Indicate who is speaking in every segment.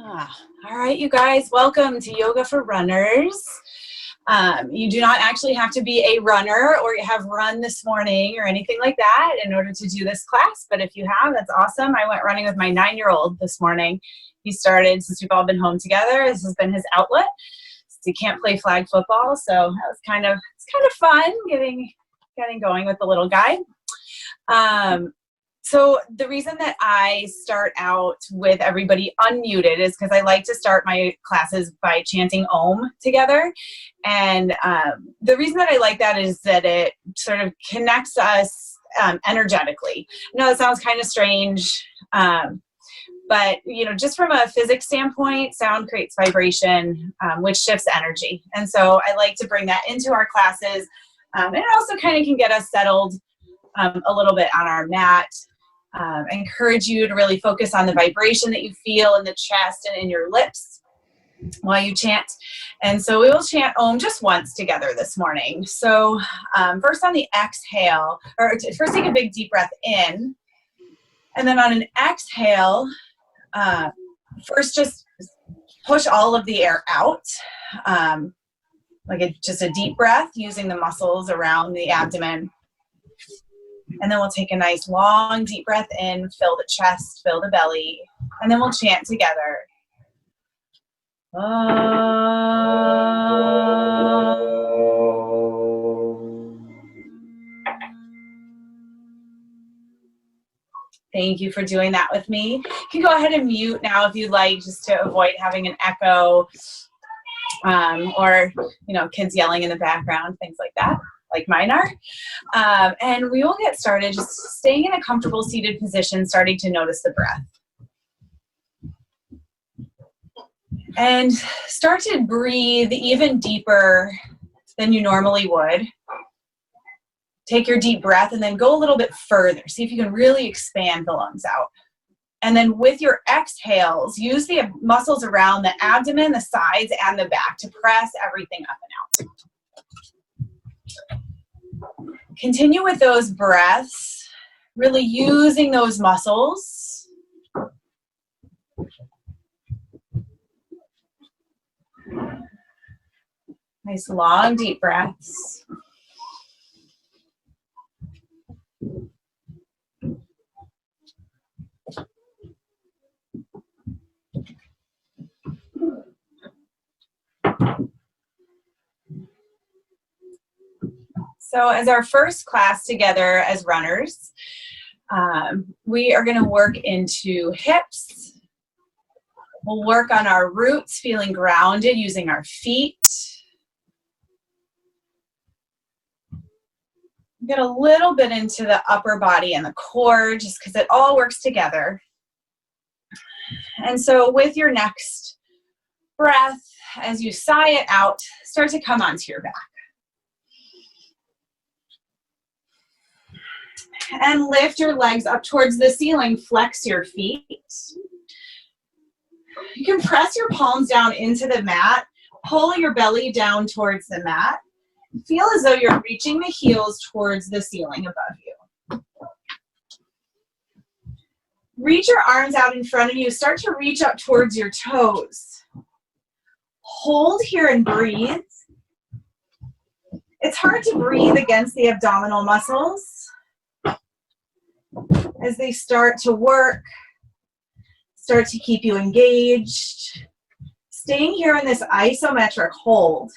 Speaker 1: All right, you guys, welcome to Yoga for Runners. You do not actually have to be a runner or have run this morning or anything like that in order to do this class, but if you have, that's awesome. I went running with my 9-year-old this morning. He started, since we've all been home together, this has been his outlet. He can't play flag football, so that was kind of fun getting going with the little guy. So the reason that I start out with everybody unmuted is because I like to start my classes by chanting Ohm together. And the reason that I like that is that it sort of connects us energetically. I know that sounds kind of strange, but just from a physics standpoint, sound creates vibration, which shifts energy. And so I like to bring that into our classes. And it also kind of can get us settled a little bit on our mat. I encourage you to really focus on the vibration that you feel in the chest and in your lips while you chant. And so we will chant Om just once together this morning. So first on the exhale, or first take a big deep breath in. And then on an exhale, first just push all of the air out, just a deep breath using the muscles around the abdomen. And then we'll take a nice long deep breath in, fill the chest, fill the belly, and then we'll chant together. Thank you for doing that with me. You can go ahead and mute now if you'd like, just to avoid having an echo or kids yelling in the background, things like that, like mine are. And we will get started just staying in a comfortable seated position, starting to notice the breath. And start to breathe even deeper than you normally would. Take your deep breath and then go a little bit further. See if you can really expand the lungs out. And then with your exhales, use the muscles around the abdomen, the sides, and the back to press everything up and out. Continue with those breaths, really using those muscles. Nice long deep breaths. So as our first class together as runners, we are going to work into hips. We'll work on our roots, feeling grounded using our feet. Get a little bit into the upper body and the core, just because it all works together. And so with your next breath, as you sigh it out, start to come onto your back. And lift your legs up towards the ceiling, flex your feet. You can press your palms down into the mat, pull your belly down towards the mat. Feel as though you're reaching the heels towards the ceiling above you. Reach your arms out in front of you. Start to reach up towards your toes. Hold here and breathe. It's hard to breathe against the abdominal muscles as they start to work, start to keep you engaged. Staying here in this isometric hold.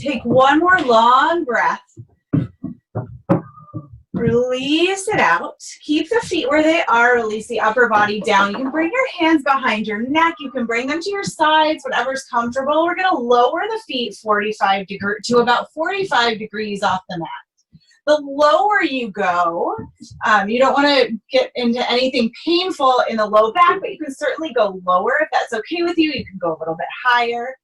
Speaker 1: Take one more long breath. Release it out. Keep the feet where they are. Release the upper body down. You can bring your hands behind your neck. You can bring them to your sides, whatever's comfortable. We're going to lower the feet to about 45 degrees off the mat. The lower you go, you don't want to get into anything painful in the low back, but you can certainly go lower if that's okay with you. You can go a little bit higher.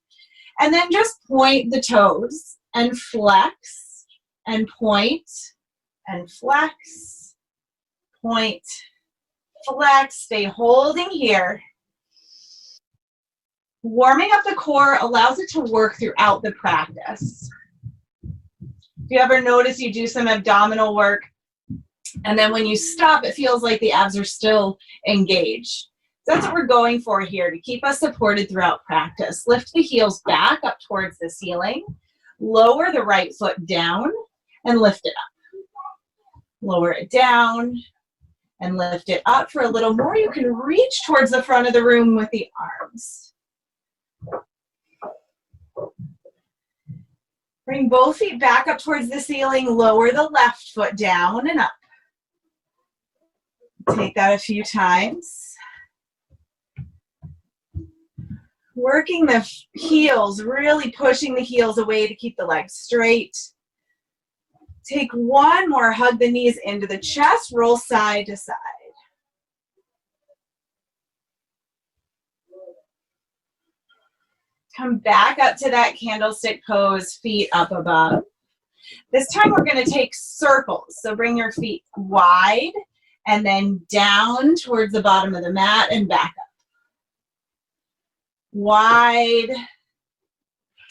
Speaker 1: And then just point the toes and flex and point and flex, point, flex. Stay holding here. Warming up the core allows it to work throughout the practice. If you ever notice you do some abdominal work And then when you stop, it feels like the abs are still engaged. So that's what we're going for here, to keep us supported throughout practice. Lift the heels back up towards the ceiling. Lower the right foot down and lift it up. Lower it down and lift it up. For a little more, you can reach towards the front of the room with the arms. Bring both feet back up towards the ceiling. Lower the left foot down and up. Take that a few times. Working the heels, really pushing the heels away to keep the legs straight. Take one more, hug the knees into the chest, roll side to side. Come back up to that candlestick pose, feet up above. This time we're going to take circles. So bring your feet wide and then down towards the bottom of the mat and back up. Wide,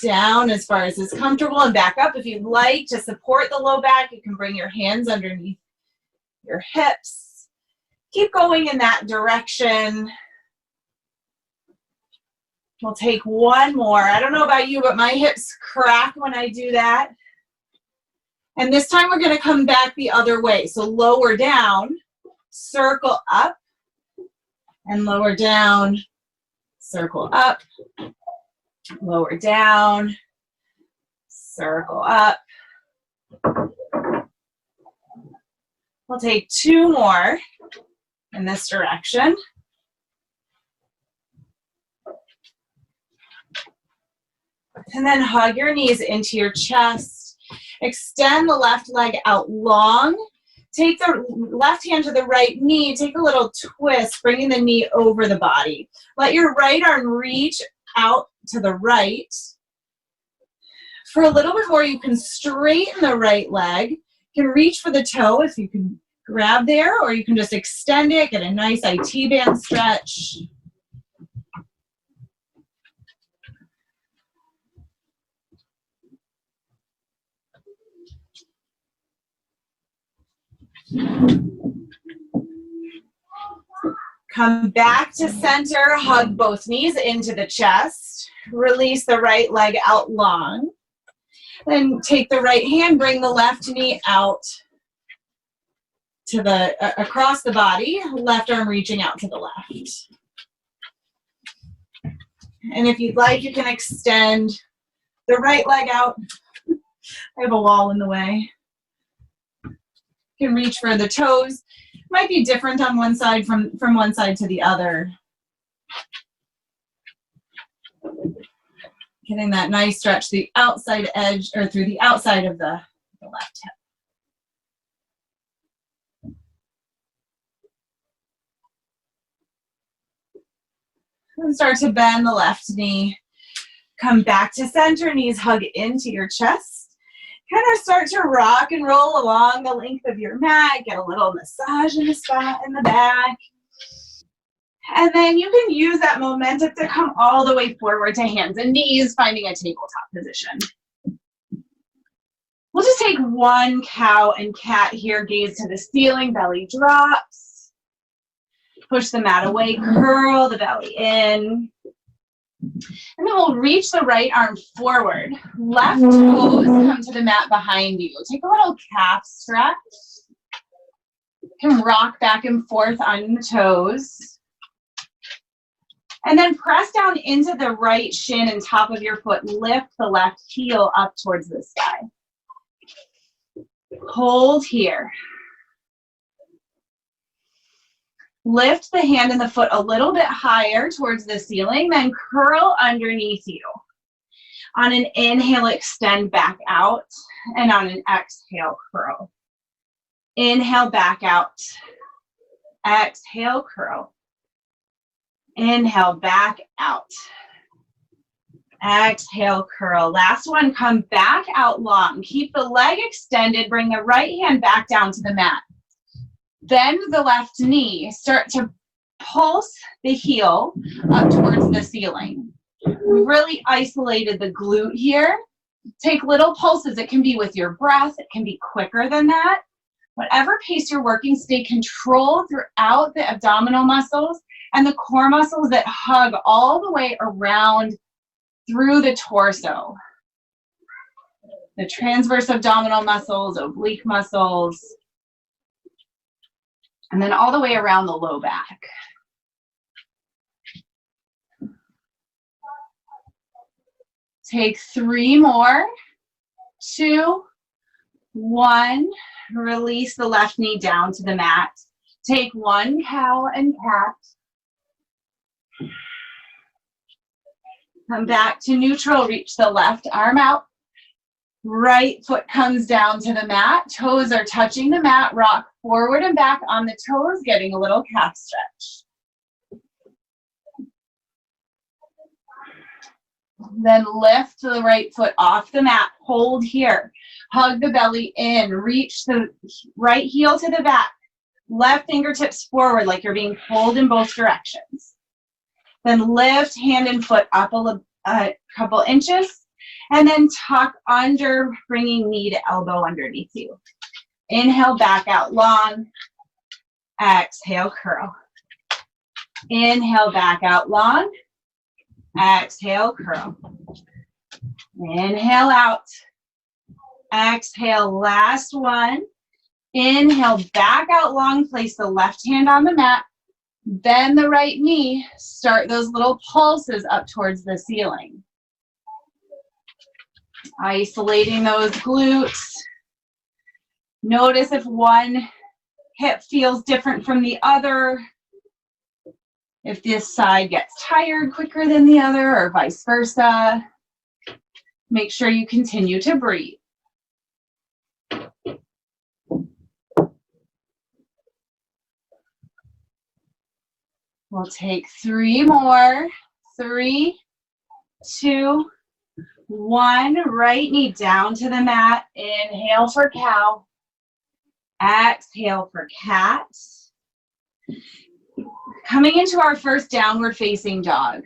Speaker 1: down as far as is comfortable, and back up. If you'd like to support the low back, you can bring your hands underneath your hips. Keep going in that direction. We'll take one more. I don't know about you, but my hips crack when I do that. And this time we're going to come back the other way. So lower down, circle up, and lower down, circle up, lower down, circle up. We'll take two more in this direction. And then hug your knees into your chest. Extend the left leg out long. Take the left hand to the right knee. Take a little twist, bringing the knee over the body. Let your right arm reach out to the right. For a little bit more, you can straighten the right leg. You can reach for the toe if you can grab there, or you can just extend it, get a nice IT band stretch. Come back to center, hug both knees into the chest. Release the right leg out long. Then take the right hand, bring the left knee out to the across the body, left arm reaching out to the left. And if you'd like, you can extend the right leg out. I have a wall in the way. You can reach for the toes. Might be different on one side from one side to the other. Getting that nice stretch, the outside edge, or through the outside of the left hip. And start to bend the left knee. Come back to center, knees hug into your chest. Kind of start to rock and roll along the length of your mat. Get a little massage in the spot in the back. And then you can use that momentum to come all the way forward to hands and knees, finding a tabletop position. We'll just take one cow and cat here, gaze to the ceiling, belly drops. Push the mat away, curl the belly in. And then we'll reach the right arm forward. Left toes come to the mat behind you. Take a little calf stretch. You can rock back and forth on the toes. And then press down into the right shin and top of your foot. Lift the left heel up towards the sky. Hold here. Lift the hand and the foot a little bit higher towards the ceiling, then curl underneath you. On an inhale, extend back out, and on an exhale, curl. Inhale, back out. Exhale, curl. Inhale, back out. Exhale, curl. Last one, come back out long. Keep the leg extended. Bring the right hand back down to the mat. Bend the left knee. Start to pulse the heel up towards the ceiling. We really isolated the glute here. Take little pulses. It can be with your breath. It can be quicker than that. Whatever pace you're working, stay controlled throughout the abdominal muscles and the core muscles that hug all the way around through the torso. The transverse abdominal muscles, oblique muscles, and then all the way around the low back. Take 3 more. 2, 1. Release the left knee down to the mat. Take 1 cow and cat. Come back to neutral. Reach the left arm out. Right foot comes down to the mat. Toes are touching the mat. Rock forward and back on the toes, getting a little calf stretch. Then lift the right foot off the mat. Hold here. Hug the belly in. Reach the right heel to the back. Left fingertips forward like you're being pulled in both directions. Then lift hand and foot up a couple inches. And then tuck under, bringing knee to elbow underneath you. Inhale, back out long. Exhale, curl. Inhale, back out long. Exhale, curl. Inhale out. Exhale, last one. Inhale, back out long. Place the left hand on the mat. Bend the right knee. Start those little pulses up towards the ceiling. Isolating those glutes. Notice if one hip feels different from the other. If this side gets tired quicker than the other or vice versa. Make sure you continue to breathe. We'll take 3 more. 3, 2, 1. Right knee down to the mat. Inhale for cow. Exhale for cat. Coming into our first downward facing dog.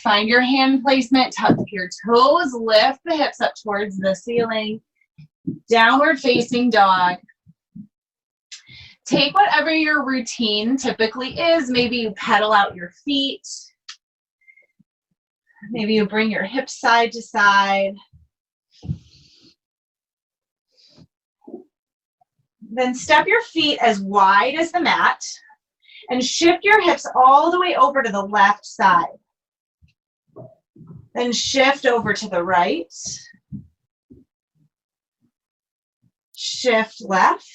Speaker 1: Find your hand placement. Tuck your toes. Lift the hips up towards the ceiling. Downward facing dog. Take whatever your routine typically is. Maybe you pedal out your feet. Maybe you bring your hips side to side. Then step your feet as wide as the mat and shift your hips all the way over to the left side. Then shift over to the right. Shift left.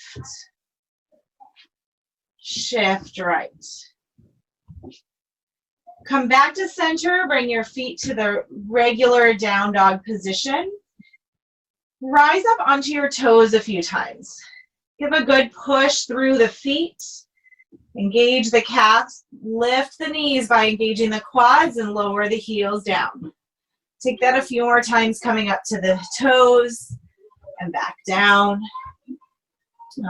Speaker 1: Shift right. Come back to center, bring your feet to the regular down dog position. Rise up onto your toes a few times. Give a good push through the feet. Engage the calves. Lift the knees by engaging the quads and lower the heels down. Take that a few more times, coming up to the toes and back down.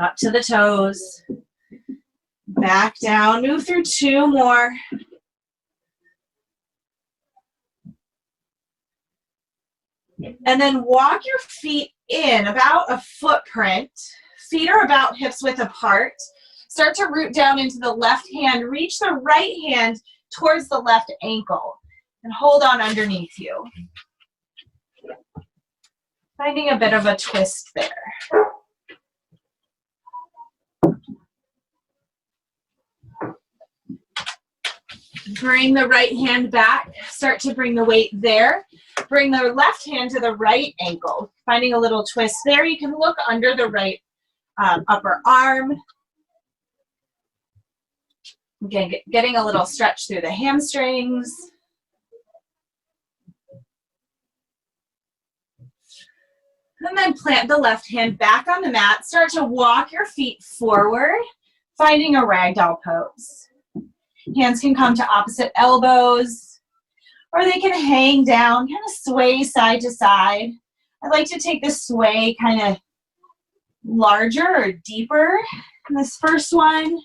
Speaker 1: Up to the toes. Back down. Move through 2 more. And then walk your feet in about a footprint. Feet are about hips width apart. Start to root down into the left hand. Reach the right hand towards the left ankle and hold on underneath you. Finding a bit of a twist there. Bring the right hand back. Start to bring the weight there. Bring the left hand to the right ankle. Finding a little twist there. You can look under the right upper arm. Again, getting a little stretch through the hamstrings. And then plant the left hand back on the mat. Start to walk your feet forward, finding a ragdoll pose. Hands can come to opposite elbows, or they can hang down, kind of sway side to side. I like to take the sway kind of larger or deeper in this first one.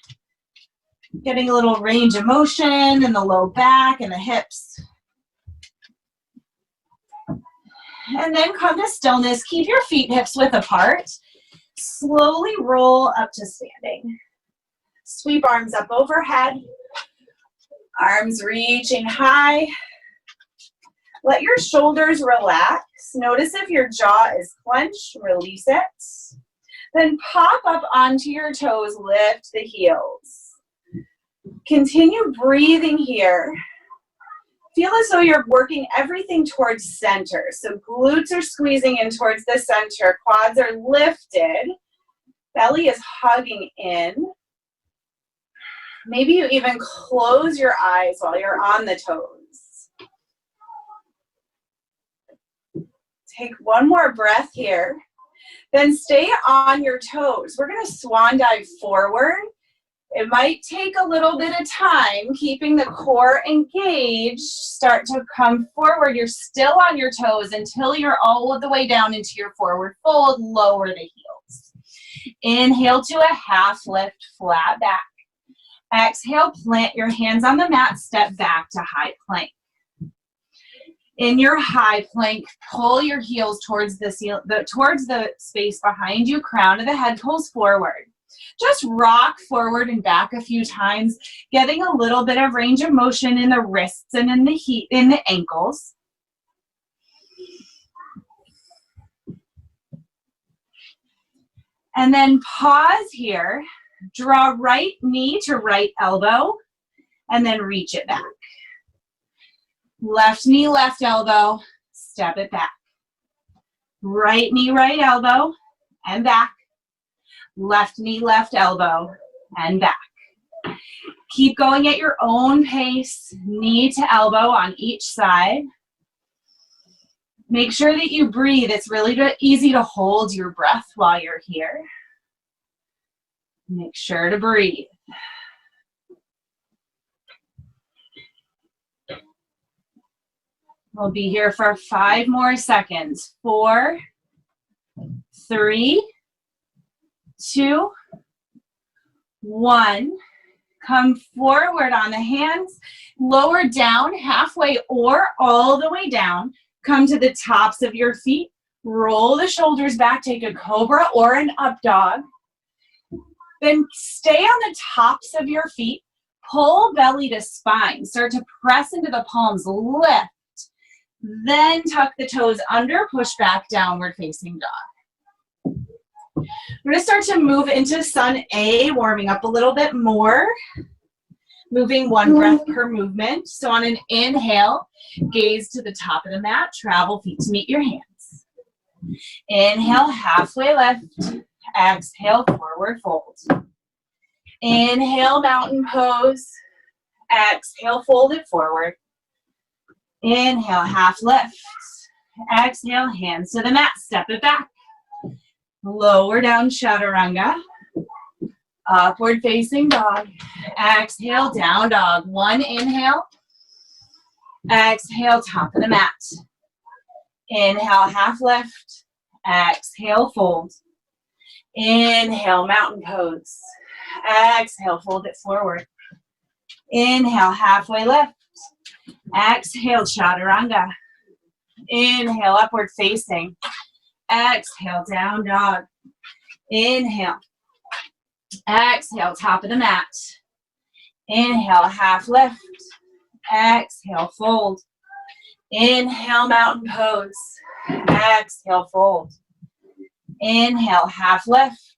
Speaker 1: Getting a little range of motion in the low back and the hips. And then come to stillness. Keep your feet hips width apart. Slowly roll up to standing. Sweep arms up overhead. Arms reaching high. Let your shoulders relax. Notice if your jaw is clenched, release it. Then pop up onto your toes, lift the heels. Continue breathing here. Feel as though you're working everything towards center. So glutes are squeezing in towards the center, quads are lifted, belly is hugging in. Maybe you even close your eyes while you're on the toes. Take one more breath here. Then stay on your toes. We're going to swan dive forward. It might take a little bit of time, keeping the core engaged. Start to come forward. You're still on your toes until you're all the way down into your forward fold. Lower the heels. Inhale to a half lift, flat back. Exhale, plant your hands on the mat, step back to high plank. In your high plank, pull your heels towards the space behind you, crown of the head pulls forward. Just rock forward and back a few times, getting a little bit of range of motion in the wrists and in the ankles. And then pause here, draw right knee to right elbow, and then reach it back. Left knee, left elbow, step it back. Right knee, right elbow, and back. Left knee, left elbow, and back. Keep going at your own pace, knee to elbow on each side. Make sure that you breathe. It's really easy to hold your breath while you're here. Make sure to breathe. We'll be here for 5 more seconds. 4, 3, 2, 1. Come forward on the hands, lower down halfway or all the way down. Come to the tops of your feet, roll the shoulders back, take a cobra or an up dog. Then stay on the tops of your feet, pull belly to spine. Start to press into the palms, lift. Then tuck the toes under, push back, downward facing dog. We're going to start to move into Sun A, warming up a little bit more. Moving 1 breath per movement. So on an inhale, gaze to the top of the mat, travel feet to meet your hands. Inhale, halfway lift. Exhale, forward fold. Inhale, mountain pose. Exhale, fold it forward. Inhale, half lift. Exhale, hands to the mat, step it back. Lower down, chaturanga. Upward facing dog. Exhale, down dog. 1 inhale. Exhale, top of the mat. Inhale, half lift. Exhale, fold. Inhale, mountain pose. Exhale, fold it forward. Inhale, halfway lift. Exhale, chaturanga. Inhale, upward facing. Exhale, down dog. Inhale. Exhale, top of the mat. Inhale, half lift. Exhale, fold. Inhale, mountain pose. Exhale, fold. Inhale, half lift.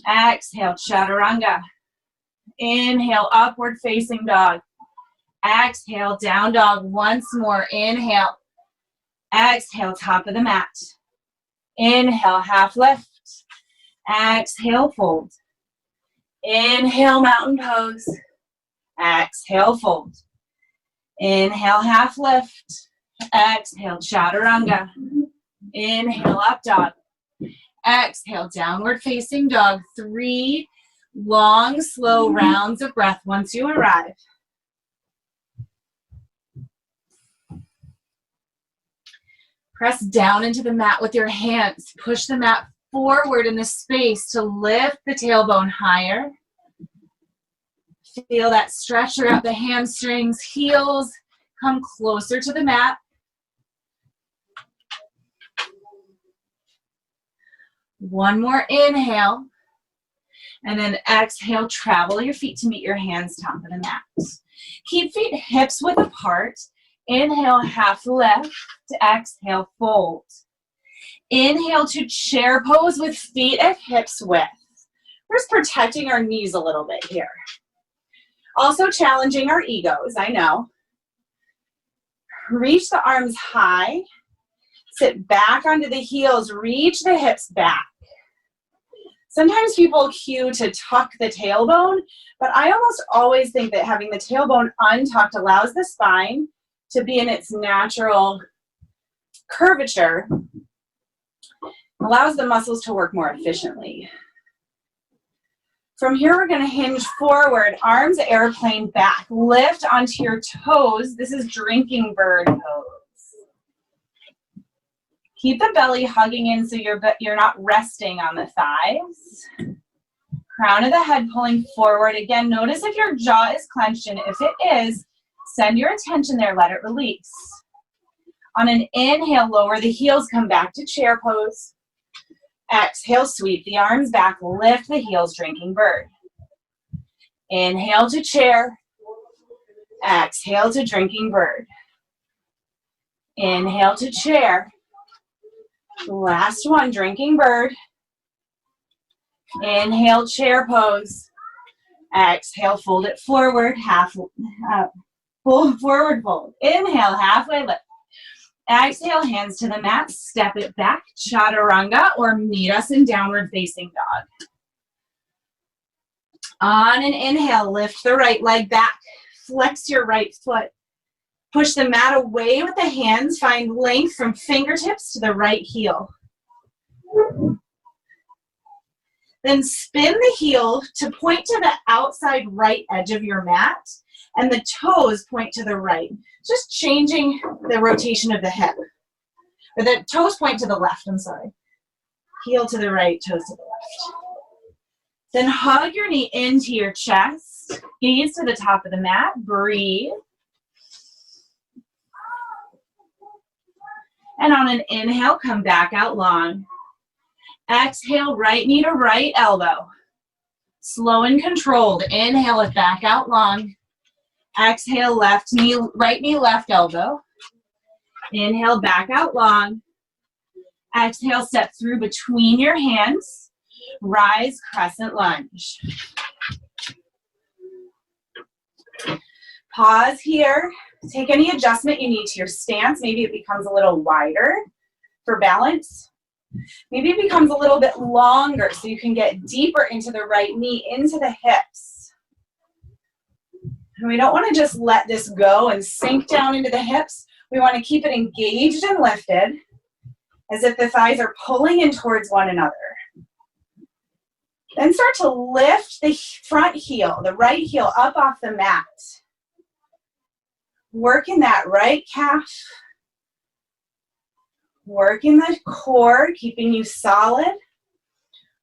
Speaker 1: Exhale, chaturanga. Inhale, upward facing dog. Exhale, down dog. Once more. Inhale. Exhale, top of the mat. Inhale, half lift. Exhale, fold. Inhale, mountain pose. Exhale, fold. Inhale, half lift. Exhale, chaturanga. Inhale, up dog. Exhale, downward facing dog. 3 long, slow rounds of breath once you arrive. Press down into the mat with your hands. Push the mat forward in the space to lift the tailbone higher. Feel that stretch throughout the hamstrings. Heels come closer to the mat. One more inhale. And then exhale, travel your feet to meet your hands top of the mat. Keep feet hips width apart. Inhale, half lift. Exhale, fold. Inhale to chair pose with feet at hips width. We're just protecting our knees a little bit here. Also challenging our egos, I know. Reach the arms high. Sit back onto the heels. Reach the hips back. Sometimes people cue to tuck the tailbone, but I almost always think that having the tailbone untucked allows the spine to be in its natural curvature, allows the muscles to work more efficiently. From here, we're going to hinge forward, arms airplane back. Lift onto your toes. This is drinking bird pose. Keep the belly hugging in so you're not resting on the thighs. Crown of the head pulling forward. Again, notice if your jaw is clenched, and if it is, send your attention there, let it release. On an inhale, lower the heels, come back to chair pose. Exhale, sweep the arms back, lift the heels, drinking bird. Inhale to chair. Exhale to drinking bird. Inhale to chair. Last one, drinking bird. Inhale, chair pose. Exhale, fold it forward, forward fold. Inhale, halfway lift. Exhale, hands to the mat, step it back, chaturanga, or meet us in downward facing dog. On an inhale, lift the right leg back, flex your right foot. Push the mat away with the hands, find length from fingertips to the right heel. Then spin the heel to point to the outside right edge of your mat, and the toes point to the right. Just changing the rotation of the hip. Or the toes point to the left, I'm sorry. Heel to the right, toes to the left. Then hug your knee into your chest, gaze to the top of the mat, breathe. And on an inhale, come back out long. Exhale, right knee to right elbow. Slow and controlled. Inhale it back out long. Exhale, left knee, right knee, left elbow. Inhale, back out long. Exhale, step through between your hands. Rise, crescent lunge. Pause here. Take any adjustment you need to your stance. Maybe it becomes a little wider for balance. Maybe it becomes a little bit longer so you can get deeper into the right knee, into the hips. And we don't want to just let this go and sink down into the hips. We want to keep it engaged and lifted as if the thighs are pulling in towards one another. Then start to lift the front heel, the right heel up off the mat. Work in that right calf. Work in the core, keeping you solid.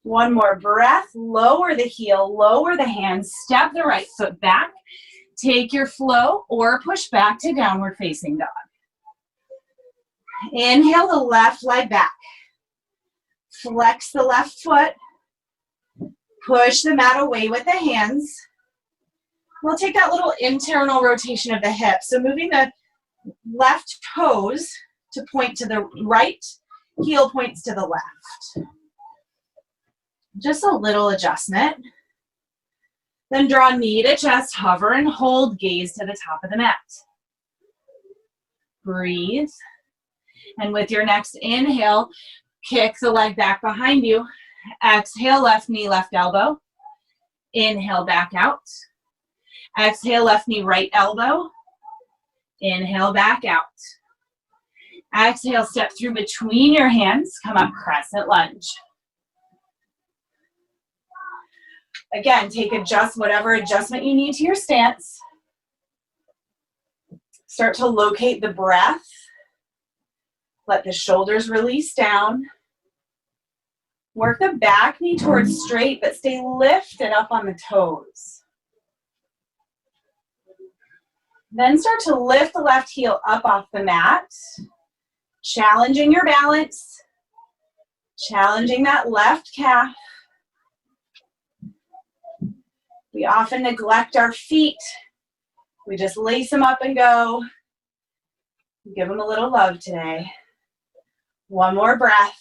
Speaker 1: One more breath. Lower the heel, lower the hands, step the right foot back. Take your flow or push back to downward facing dog. Inhale the left leg back. Flex the left foot. Push the mat away with the hands. We'll take that little internal rotation of the hip. So moving the left toes to point to the right, heel points to the left. Just a little adjustment. Then draw knee to chest, hover and hold, gaze to the top of the mat. Breathe. And with your next inhale, kick the leg back behind you. Exhale, left knee, left elbow. Inhale, back out. Exhale, left knee, right elbow. Inhale, back out. Exhale, step through between your hands. Come up, crescent lunge. Again, whatever adjustment you need to your stance. Start to locate the breath. Let the shoulders release down. Work the back knee towards straight, but stay lifted up on the toes. Then start to lift the left heel up off the mat, challenging your balance, Challenging that left calf. We often neglect our feet. We just lace them up and go. Give them a little love today. One more breath.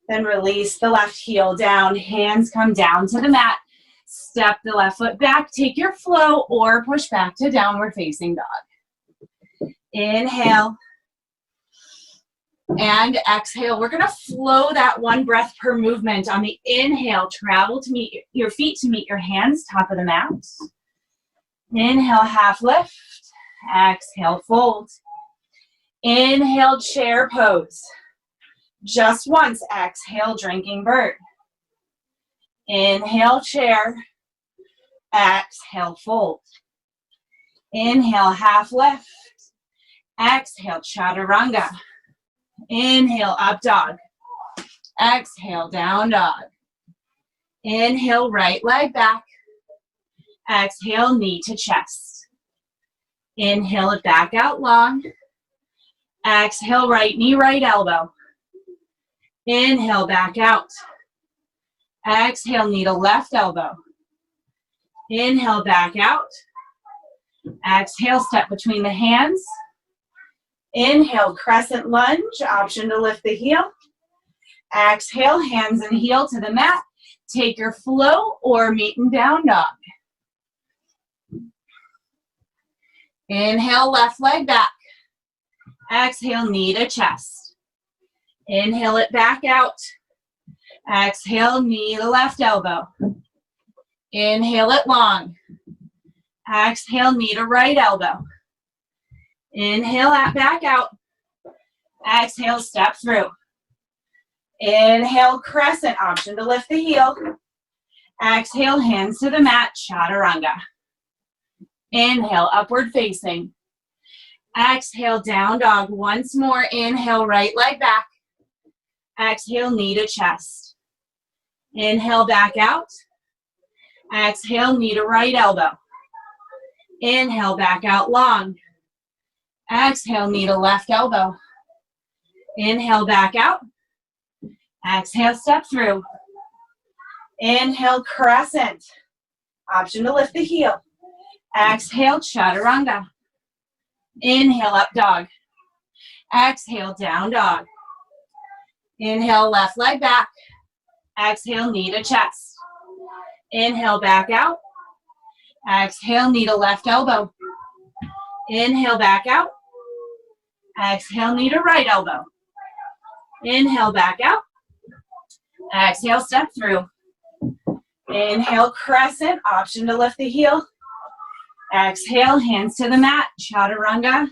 Speaker 1: Then release the left heel down. Hands come down to the mat. Step the left foot back. Take your flow or push back to downward facing dog. Inhale. And exhale. We're going to flow that one breath per movement. On the inhale, travel to meet your feet, to meet your hands, top of the mat. Inhale, half lift. Exhale, fold. Inhale, chair pose. Just once. Exhale, drinking bird. Inhale, chair. Exhale, fold. Inhale, half lift. Exhale, chaturanga. Inhale, up dog. Exhale, down dog. Inhale, right leg back. Exhale, knee to chest. Inhale it back out long. Exhale, right knee, right elbow. Inhale, back out. Exhale, knee to left elbow. Inhale, back out. Exhale, step between the hands. Inhale, crescent lunge, option to lift the heel. Exhale, hands and heel to the mat. Take your flow or meet in down dog. Inhale, left leg back. Exhale, knee to chest. Inhale it back out. Exhale, knee to left elbow. Inhale it long. Exhale, knee to right elbow. Inhale, back out. Exhale, step through. Inhale, crescent, option to lift the heel. Exhale, hands to the mat, chaturanga. Inhale, upward facing. Exhale, down dog. Once more, inhale, right leg back. Exhale, knee to chest. Inhale, back out. Exhale, knee to right elbow. Inhale, back out long. Exhale, knee to left elbow. Inhale, back out. Exhale, step through. Inhale, crescent. Option to lift the heel. Exhale, chaturanga. Inhale, up dog. Exhale, down dog. Inhale, left leg back. Exhale, knee to chest. Inhale, back out. Exhale, knee to left elbow. Inhale, back out. Exhale, knee to right elbow. Inhale, back out. Exhale, step through. Inhale, crescent, option to lift the heel. Exhale, hands to the mat, chaturanga.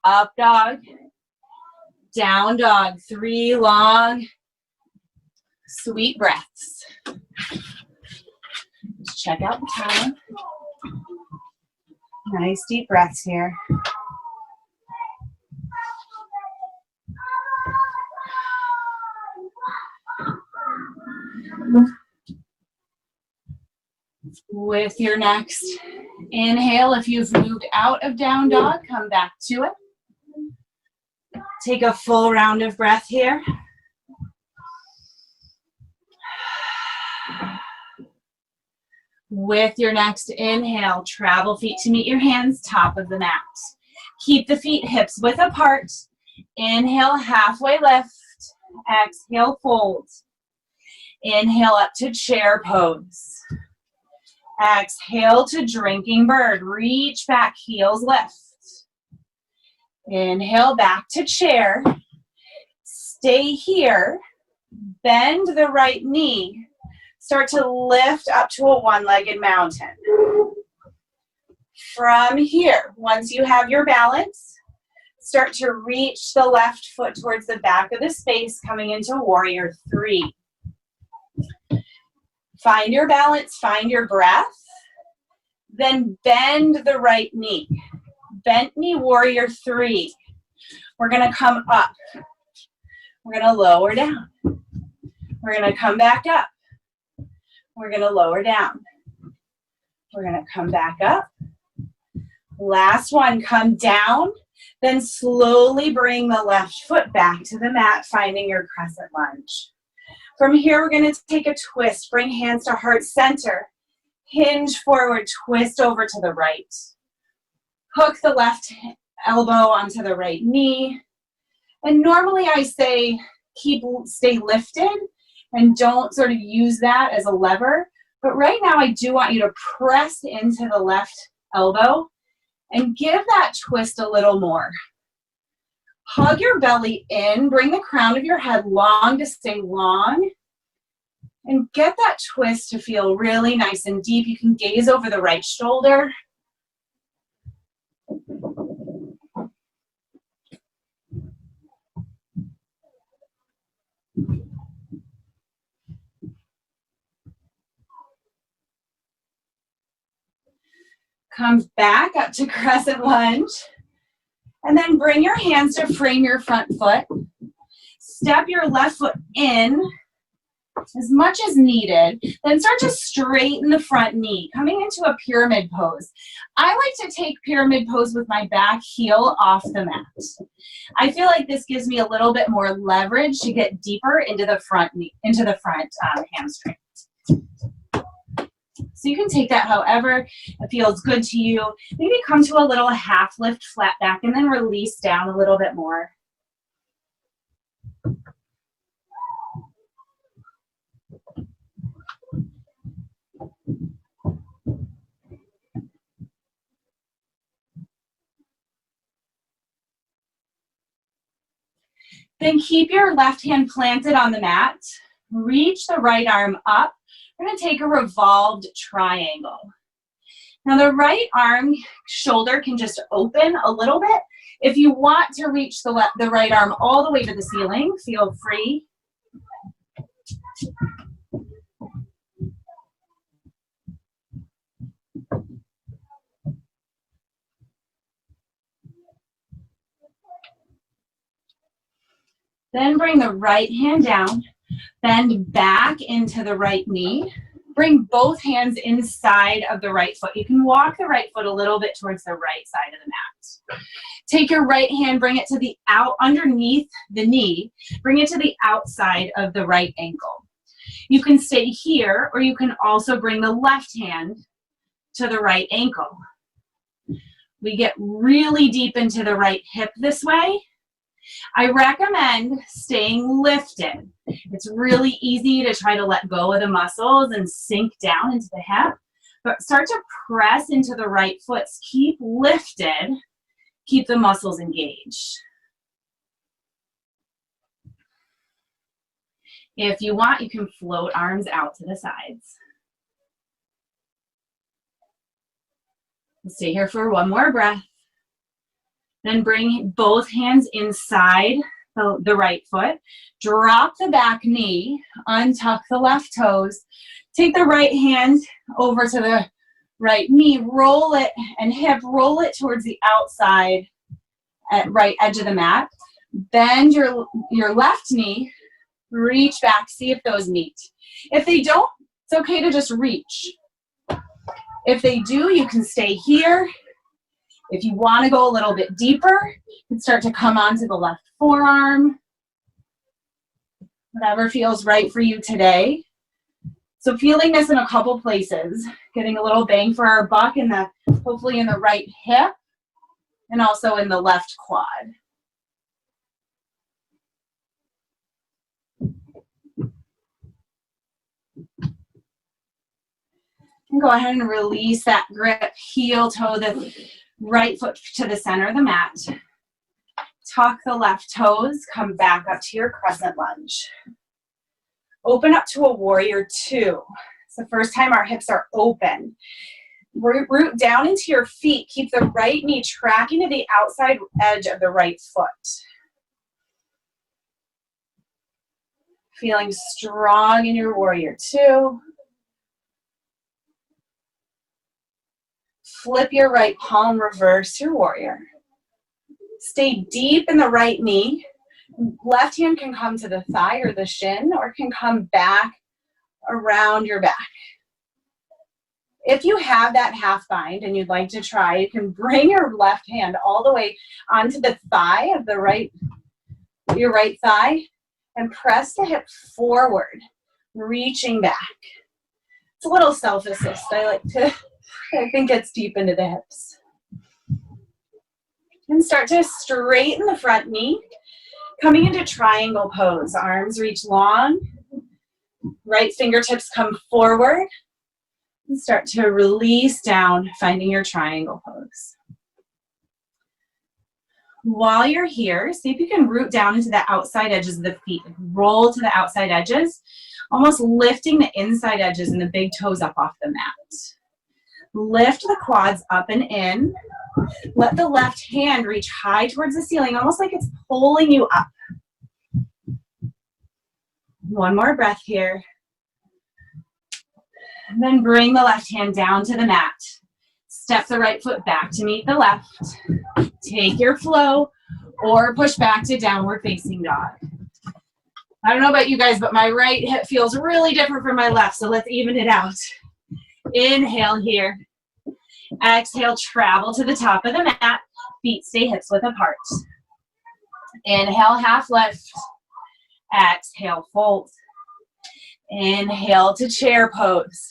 Speaker 1: Up dog. Down dog. 3 long, sweet breaths. Let's check out the time. Nice deep breaths here. With your next inhale, if you've moved out of down dog, come back to it. Take a full round of breath here. With your next inhale, travel feet to meet your hands, top of the mat. Keep the feet hips width apart. Inhale, halfway lift. Exhale, fold. Inhale up to chair pose. Exhale to drinking bird. Reach back, heels lift. Inhale, back to chair. Stay here. Bend the right knee. Start to lift up to a one-legged mountain. From here, once you have your balance, start to reach the left foot towards the back of the space, coming into warrior 3. Find your balance, find your breath, then bend the right knee. Bent knee, warrior 3. We're gonna come up. We're gonna lower down. We're gonna come back up. We're gonna lower down. We're gonna come back up. Last one, come down, Then slowly bring the left foot back to the mat, finding your crescent lunge. From here, we're going to take a twist. Bring hands to heart center. Hinge forward, twist over to the right. Hook the left elbow onto the right knee. And normally I say stay lifted and don't sort of use that as a lever. But right now I do want you to press into the left elbow and give that twist a little more. Hug your belly in, bring the crown of your head long to stay long, and get that twist to feel really nice and deep. You can gaze over the right shoulder. Come back up to crescent lunge. And then bring your hands to frame your front foot. Step your left foot in as much as needed. Then start to straighten the front knee, coming into a pyramid pose. I like to take pyramid pose with my back heel off the mat. I feel like this gives me a little bit more leverage to get deeper into the front knee, into the front hamstring. So you can take that however it feels good to you. Maybe come to a little half lift, flat back, and then release down a little bit more. Then keep your left hand planted on the mat. Reach the right arm up. We're going to take a revolved triangle. Now the right arm shoulder can just open a little bit. If you want to reach the right arm all the way to the ceiling, feel free. Then bring the right hand down, bend back into the right knee. Bring both hands inside of the right foot. You can walk the right foot a little bit towards the right side of the mat. Take your right hand, bring it to the underneath the knee. Bring it to the outside of the right ankle. You can stay here, or you can also bring the left hand to the right ankle. We get really deep into the right hip this way. I recommend staying lifted. It's really easy to try to let go of the muscles and sink down into the hip, but start to press into the right foot. Keep lifted, keep the muscles engaged. If you want, you can float arms out to the sides. Stay here for one more breath. Then bring both hands inside the right foot. Drop the back knee, untuck the left toes. Take the right hand over to the right knee, roll it and hip, roll it towards the outside at right edge of the mat. Bend your left knee, reach back, see if those meet. If they don't, it's okay to just reach. If they do, you can stay here. If you want to go a little bit deeper, you can start to come onto the left forearm. Whatever feels right for you today. So feeling this in a couple places, getting a little bang for our buck in the, hopefully in the right hip and also in the left quad. And go ahead and release that grip, heel toe the right foot to the center of the mat. Tuck the left toes, come back up to your crescent lunge. Open up to a warrior two. It's the first time our hips are open. Root down into your feet. Keep the right knee tracking to the outside edge of the right foot. Feeling strong in your warrior two. Flip your right palm, reverse your warrior. Stay deep in the right knee. Left hand can come to the thigh or the shin, or can come back around your back. If you have that half bind and you'd like to try, you can bring your left hand all the way onto the thigh of your right thigh and press the hip forward, reaching back. It's a little self-assist. I think it's deep into the hips. And start to straighten the front knee, coming into triangle pose. Arms reach long, right fingertips come forward, and start to release down, finding your triangle pose. While you're here, see if you can root down into the outside edges of the feet. Roll to the outside edges, almost lifting the inside edges and the big toes up off the mat. Lift the quads up and in. Let the left hand reach high towards the ceiling, almost like it's pulling you up. One more breath here. And then bring the left hand down to the mat. Step the right foot back to meet the left. Take your flow or push back to downward facing dog. I don't know about you guys, but my right hip feels really different from my left, so let's even it out. Inhale here. Exhale, travel to the top of the mat. Feet stay hips width apart. Inhale, half lift. Exhale, fold. Inhale to chair pose.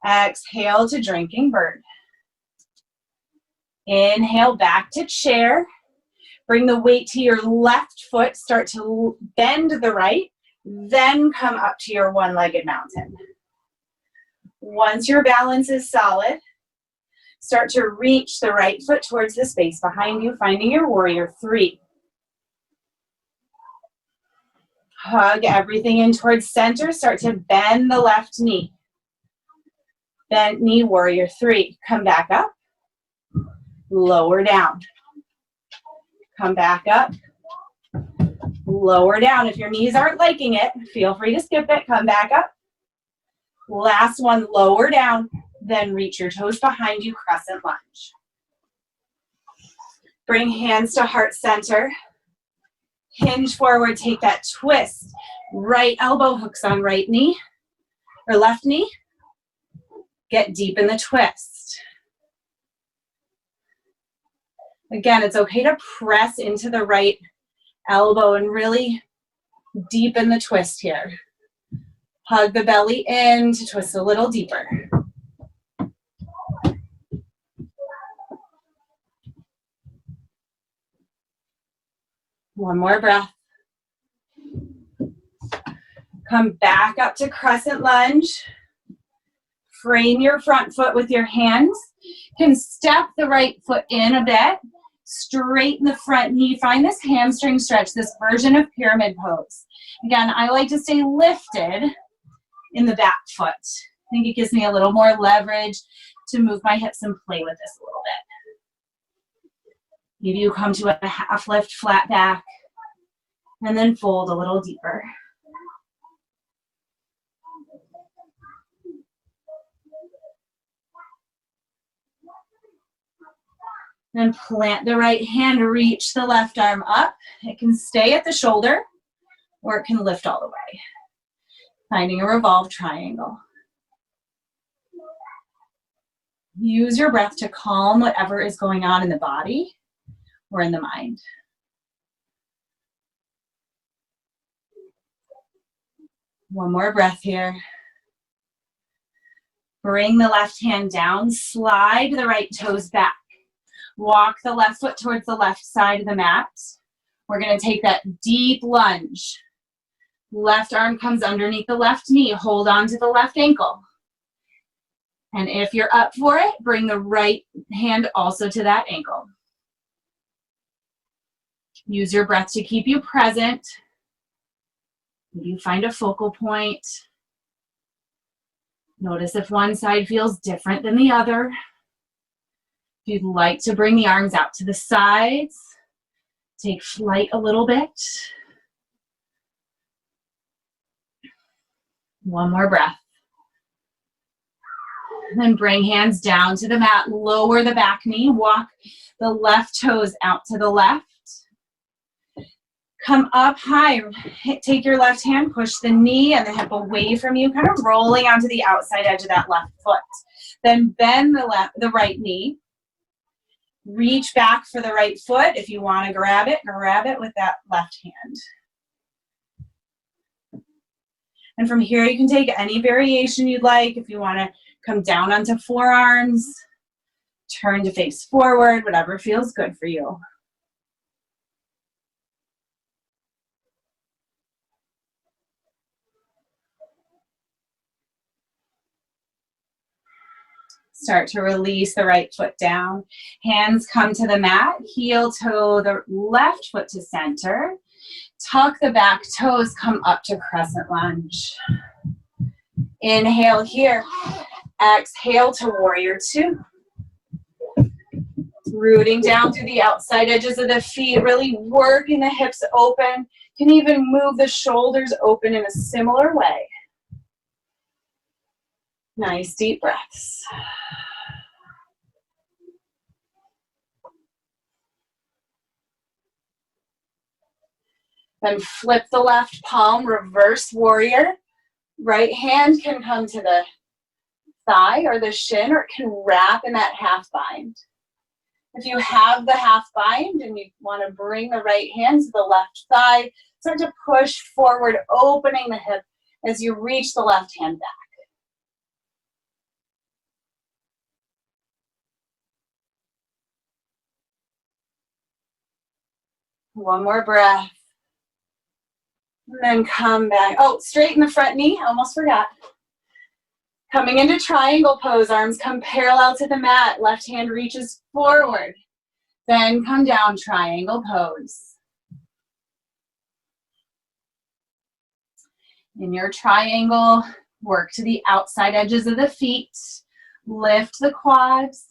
Speaker 1: Exhale to drinking bird. Inhale, back to chair. Bring the weight to your left foot. Start to bend the right. Then come up to your one-legged mountain. Once your balance is solid, start to reach the right foot towards the space behind you, finding your warrior three. Hug everything in towards center. Start to bend the left knee. Bent knee, warrior three. Come back up. Lower down. Come back up. Lower down. If your knees aren't liking it, feel free to skip it. Come back up. Last one, lower down. Then reach your toes behind you, crescent lunge. Bring hands to heart center. Hinge forward, take that twist. Right elbow hooks on right knee or left knee. Get deep in the twist. Again, it's okay to press into the right elbow and really deepen the twist here. Hug the belly in to twist a little deeper. One more breath. Come back up to crescent lunge. Frame your front foot with your hands. You can step the right foot in a bit. Straighten the front knee. Find this hamstring stretch, this version of pyramid pose. Again, I like to stay lifted in the back foot. I think it gives me a little more leverage to move my hips and play with this a little bit. Maybe you come to a half lift, flat back, and then fold a little deeper. Then plant the right hand, reach the left arm up. It can stay at the shoulder, or it can lift all the way. Finding a revolved triangle. Use your breath to calm whatever is going on in the body or in the mind. One more breath here. Bring the left hand down, slide the right toes back. Walk the left foot towards the left side of the mat. We're going to take that deep lunge. Left arm comes underneath the left knee. Hold on to the left ankle. And if you're up for it, bring the right hand also to that ankle. Use your breath to keep you present. Maybe you find a focal point. Notice if one side feels different than the other. If you'd like to bring the arms out to the sides, take flight a little bit. One more breath. And then bring hands down to the mat, lower the back knee, walk the left toes out to the left. Come up high. Take your left hand, push the knee and the hip away from you, kind of rolling onto the outside edge of that left foot. Then bend the right knee. Reach back for the right foot. If you want to grab it with that left hand. And from here, you can take any variation you'd like. If you want to come down onto forearms, turn to face forward, whatever feels good for you. Start to release the right foot down. Hands come to the mat. Heel toe the left foot to center. Tuck the back toes, come up to Crescent Lunge. Inhale here. Exhale to Warrior Two. Rooting down through the outside edges of the feet, really working the hips open. Can even move the shoulders open in a similar way. Nice deep breaths. Then flip the left palm, reverse warrior. Right hand can come to the thigh or the shin, or it can wrap in that half bind. If you have the half bind and you want to bring the right hand to the left thigh, start to push forward, opening the hip as you reach the left hand back. One more breath. And then come back. Oh, straighten the front knee. Almost forgot. Coming into triangle pose. Arms come parallel to the mat. Left hand reaches forward. Then come down, triangle pose. In your triangle, work to the outside edges of the feet. Lift the quads.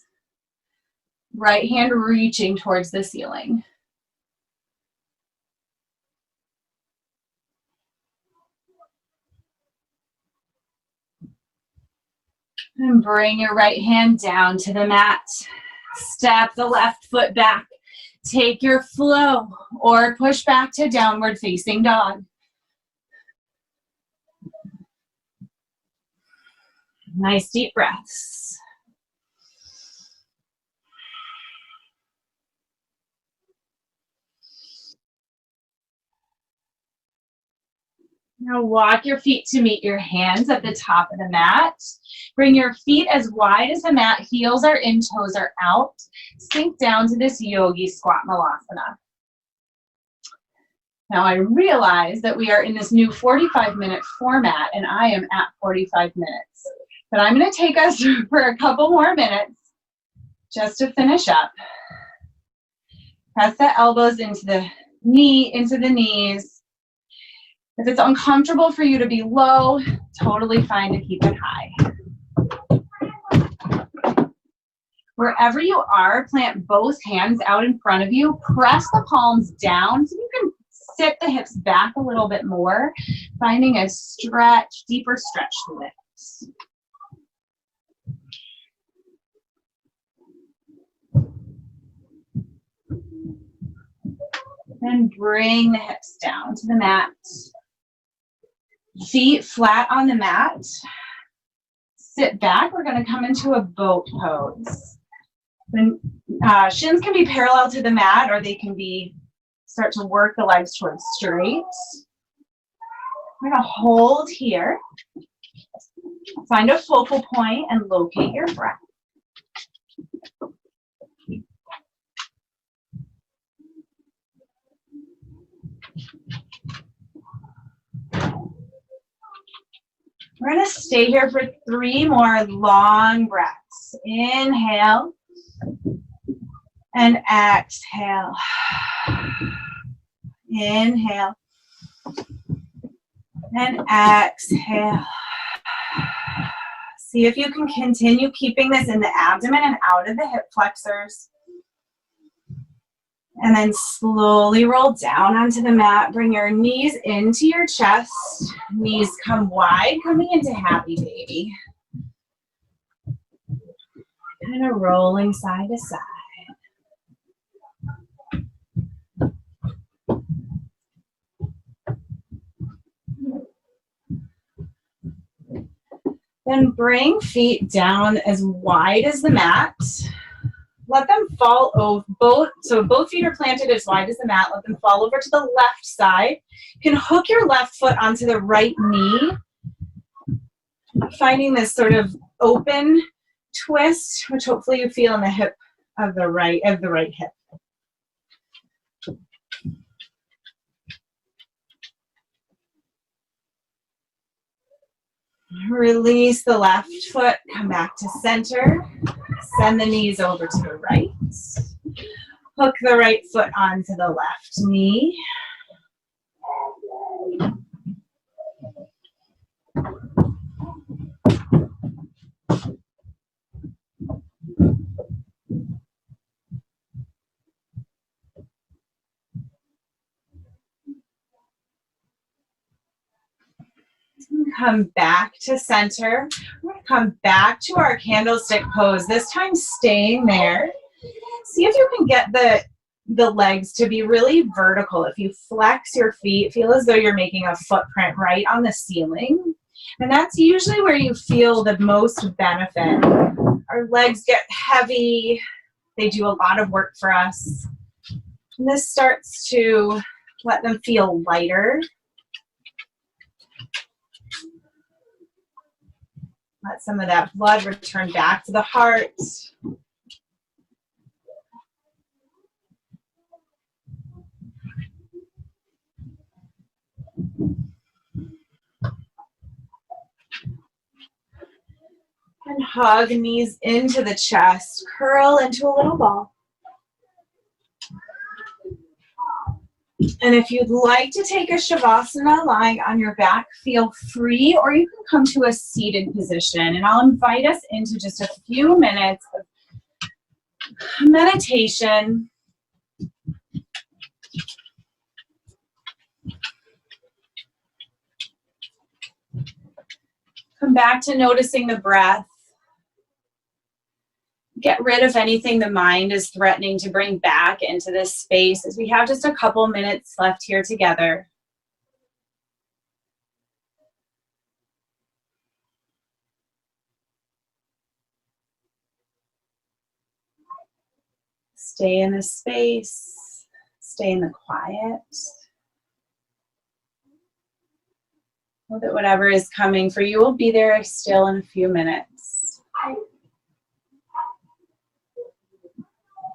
Speaker 1: Right hand reaching towards the ceiling. And bring your right hand down to the mat. Step the left foot back. Take your flow or push back to downward facing dog. Nice deep breaths. Now walk your feet to meet your hands at the top of the mat. Bring your feet as wide as the mat. Heels are in, toes are out. Sink down to this Yogi squat Mulana. Now I realize that we are in this new 45-minute format and I am at 45 minutes. But I'm going to take us for a couple more minutes just to finish up. Press the elbows into the knees. If it's uncomfortable for you to be low, totally fine to keep it high. Wherever you are, plant both hands out in front of you. Press the palms down so you can sit the hips back a little bit more, finding a stretch, deeper stretch through the hips. Then bring the hips down to the mat. Feet flat on the mat. Sit back. We're going to come into a boat pose. Then shins can be parallel to the mat, or they can start to work the legs towards straight. We're going to hold here. Find a focal point and locate your breath. We're going to stay here for 3 more long breaths. Inhale and exhale. Inhale and exhale. See if you can continue keeping this in the abdomen and out of the hip flexors. And then slowly roll down onto the mat. Bring your knees into your chest. Knees come wide, coming into happy baby. Kind of rolling side to side. Then bring feet down as wide as the mat. Let them fall over both feet are planted as wide as the mat. Let them fall over to the left side. You can hook your left foot onto the right knee, finding this sort of open twist, which hopefully you feel in the hip of the right hip. Release the left foot, come back to center. Send the knees over to the right. Hook the right foot onto the left knee. Come back to center. We're going to come back to our candlestick pose, this time staying there. See if you can get the legs to be really vertical. If you flex your feet, feel as though you're making a footprint right on the ceiling. And that's usually where you feel the most benefit. Our legs get heavy. They do a lot of work for us. And this starts to let them feel lighter. Let some of that blood return back to the heart. And hug knees into the chest. Curl into a little ball. And if you'd like to take a Shavasana lying on your back, feel free, or you can come to a seated position. And I'll invite us into just a few minutes of meditation. Come back to noticing the breath. Get rid of anything the mind is threatening to bring back into this space as we have just a couple minutes left here together. Stay in the space. Stay in the quiet. Know that whatever is coming for you will be there still in a few minutes.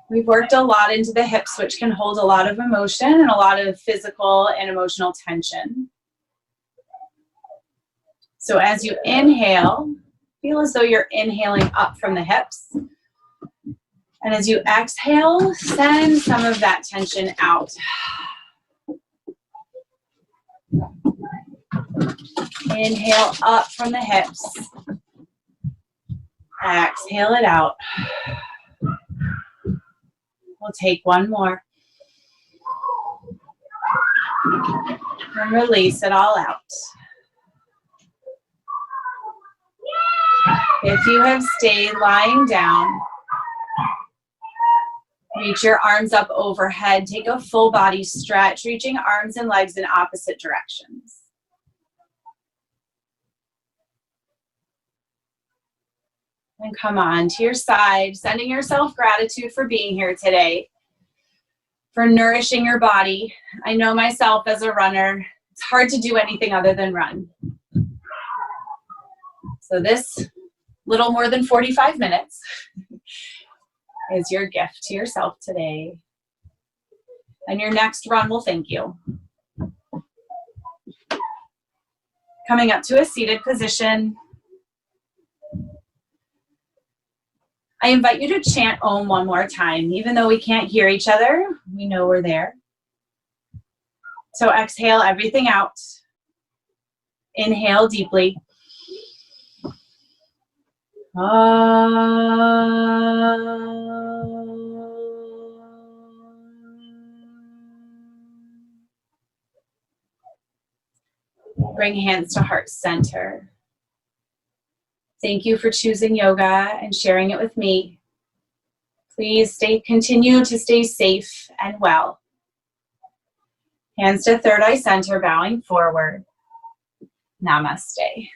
Speaker 1: We've worked a lot into the hips, which can hold a lot of emotion and a lot of physical and emotional tension. So as you inhale, feel as though you're inhaling up from the hips. And as you exhale, send some of that tension out. Inhale up from the hips. Exhale it out. We'll take one more. And release it all out. If you have stayed lying down, reach your arms up overhead. Take a full body stretch, reaching arms and legs in opposite directions. And come on to your side, sending yourself gratitude for being here today, for nourishing your body. I know myself as a runner, it's hard to do anything other than run. So this little more than 45 minutes is your gift to yourself today. And your next run will thank you. Coming up to a seated position. I invite you to chant Om one more time. Even though we can't hear each other, we know we're there. So exhale everything out. Inhale deeply. Bring hands to heart center. Thank you for choosing yoga and sharing it with me. Please continue to stay safe and well. Hands to third eye center, bowing forward. Namaste.